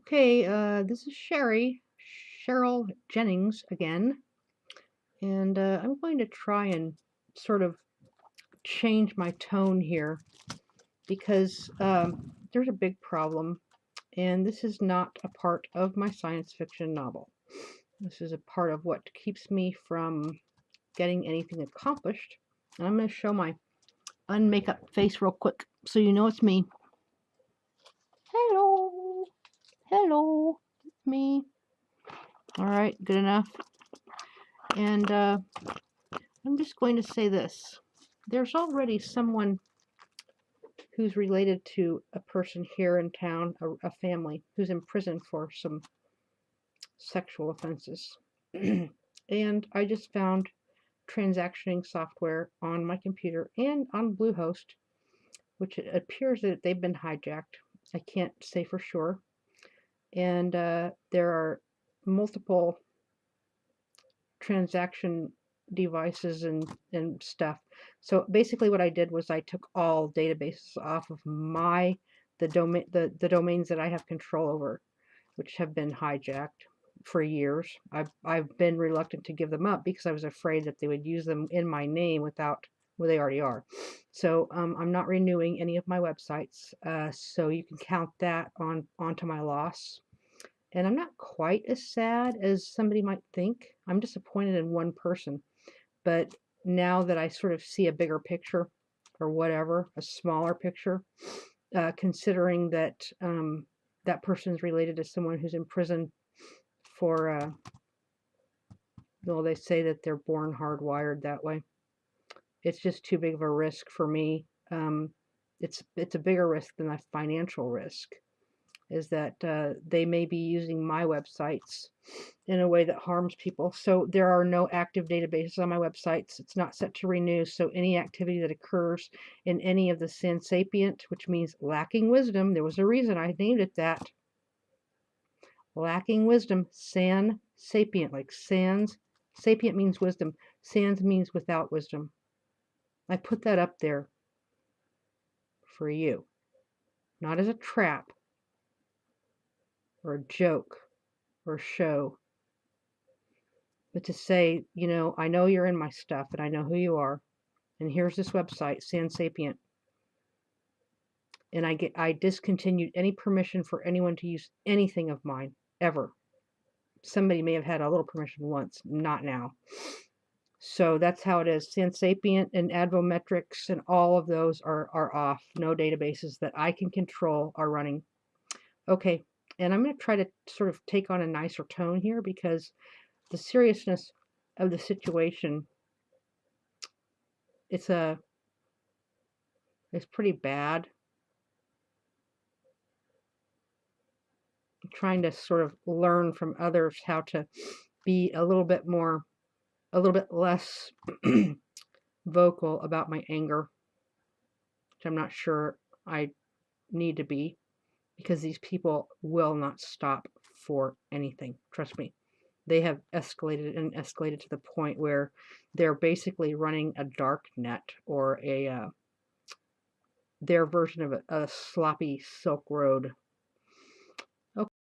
Okay, this is Cheryl Jennings again, and I'm going to try and sort of change my tone here because there's a big problem, and this is not a part of my science fiction novel. This is a part of what keeps me from getting anything accomplished. And I'm going to show my unmakeup face real quick so you know it's me. Hello, hello, me. All right, good enough. And I'm just going to say this. There's already someone who's related to a person here in town, a family, who's in prison for some sexual offenses. And I just found transactioning software on my computer and on Bluehost, which it appears that they've been hijacked. I can't say for sure. And there are multiple transaction devices and stuff. So basically what I did was I took all databases off of the domains that I have control over, which have been hijacked for years. I've been reluctant to give them up because I was afraid that they would use them in my name without, well, they already are. So I'm not renewing any of my websites. So you can count that onto my loss. And I'm not quite as sad as somebody might think. I'm disappointed in one person. But now that I sort of see a bigger picture or whatever, a smaller picture, considering that that person is related to someone who's in prison for, well, they say that they're born hardwired that way. It's just too big of a risk for me. It's a bigger risk than a financial risk, is that they may be using my websites in a way that harms people. So there are no active databases on my websites. It's not set to renew. So any activity that occurs in any of the San Sapient, which means lacking wisdom, there was a reason I named it that. Lacking wisdom, San Sapient, like sans. Sapient means wisdom. Sans means without wisdom. I put that up there for you, not as a trap or a joke or show, but to say, I know you're in my stuff and I know who you are. And here's this website, San Sapient. And I discontinued any permission for anyone to use anything of mine, ever. Somebody may have had a little permission once, not now. So that's how it is. San Sapient and Advometrics and all of those are off. No databases that I can control are running. Okay, and I'm going to try to sort of take on a nicer tone here because the seriousness of the situation, it's pretty bad. I'm trying to sort of learn from others how to be a little bit less vocal about my anger, which I'm not sure I need to be, because these people will not stop for anything. Trust me. They have escalated and escalated to the point where they're basically running a dark net or their version of a sloppy Silk Road